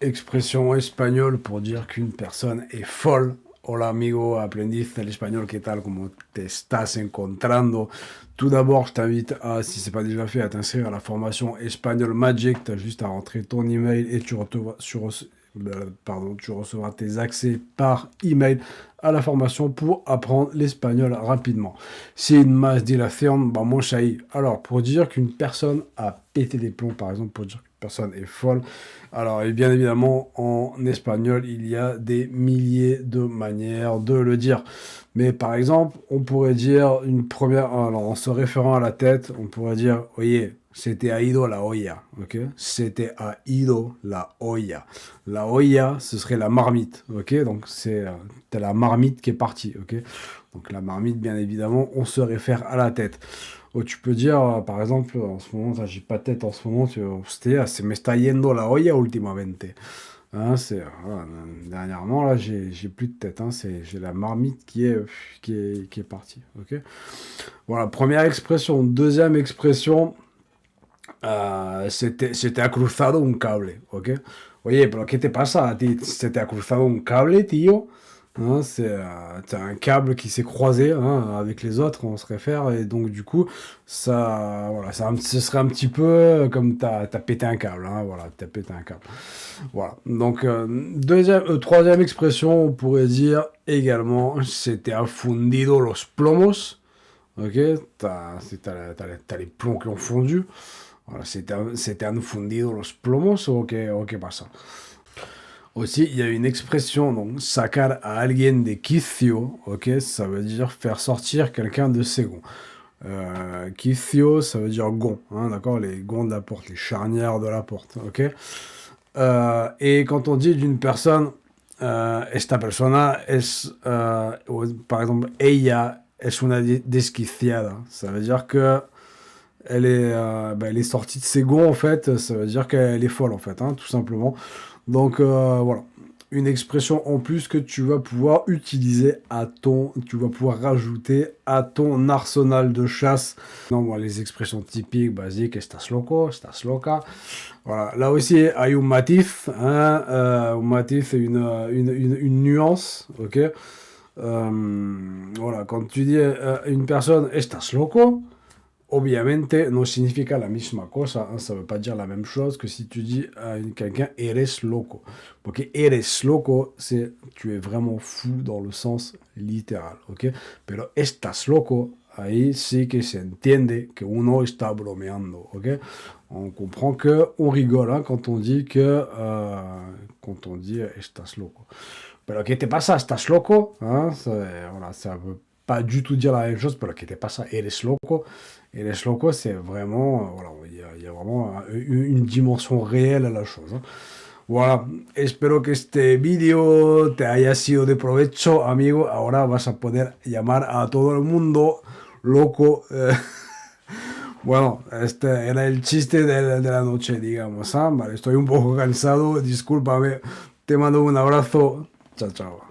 expression espagnole pour dire qu'une personne est folle. Hola amigo, aprendiz del español, ¿qué tal? ¿Cómo te estás encontrando? Tout d'abord, je t'invite à, si c'est pas déjà fait, à t'inscrire à la formation Espagnol Magic. Tu as juste à rentrer ton email et tu recevras tes accès par email à la formation pour apprendre l'espagnol rapidement. Sin más dilación, vamos ahí. Alors, pour dire qu'une personne a pété des plombs, par exemple, pour dire qu'une personne est folle, alors, et bien évidemment, en espagnol, il y a des milliers de manières de le dire. Mais par exemple, on pourrait dire une première, alors en se référant à la tête, on pourrait dire, oye, se te ha ido la olla, ok? Se te ha ido la olla. La olla, ce serait la marmite, ok? Donc t'as la marmite qui est partie, ok? Donc la marmite, bien évidemment, on se réfère à la tête. Oh, tu peux dire, par exemple, en ce moment, j'ai pas de tête en ce moment, hostia, se me está yendo la olla últimamente. Hein, voilà, dernièrement, là, j'ai plus de tête, hein, j'ai la marmite qui est partie, ok? Voilà, première expression. Deuxième expression, se te ha cruzado un cable, ok? Oye, pero ¿qué te pasa a ti? Se te ha cruzado un cable, tío? Hein, c'est un câble qui s'est croisé, hein, avec les autres, on se réfère, et donc du coup, ça, voilà, ce serait un petit peu comme t'as pété un câble, hein, voilà, t'as pété un câble. Voilà, donc troisième expression, on pourrait dire également, c'était a fundido los plomos, ok, t'as les plombs qui ont fondu, voilà, c'était un fundido los plomos, ok, pasa. Aussi, il y a une expression, donc, sacar a alguien de quicio, ok, ça veut dire faire sortir quelqu'un de ses gonds. Quicio, ça veut dire gond, hein, d'accord, les gonds de la porte, les charnières de la porte, ok. Et quand on dit d'une personne, esta persona es, par exemple, ella es una desquiciada, ça veut dire que elle est sortie de ses gonds, en fait, ça veut dire qu'elle est folle, en fait, hein, tout simplement. Donc voilà, une expression en plus que tu vas pouvoir utiliser tu vas pouvoir rajouter à ton arsenal de chasse. Non, bon, les expressions typiques, basiques, estás loco, estás loca. Voilà, là aussi, il y a un matiz, hein, un matiz, c'est une nuance, ok. Voilà, quand tu dis à une personne, estás loco, obviamente no significa la misma cosa, hein, ça veut pas dire la même chose que si tu dis à quelqu'un eres loco. Parce que eres loco, c'est tu es vraiment fou dans le sens littéral, ok? Pero estás loco, ahí sí que se entiende que uno está bromeando, ok? On comprend que on rigole, hein, quand on dit estás loco. Pero ¿qué te pasa? ¿Estás loco? Hein, voilà, ça veut pas du tout dire la même chose, pero ¿qué te pasa? Eres loco. Eres loco, c'est vraiment, voilà, il y a vraiment une dimension réelle à la chose, hein. Voilà, espero que este vídeo te haya sido de provecho, amigo. Ahora vas a poder llamar a todo el mundo loco. Bueno, este era el chiste de la noche, digamos, ¿ah? Vale, estoy un poco cansado, discúlpame. Te mando un abrazo. Chao, chao.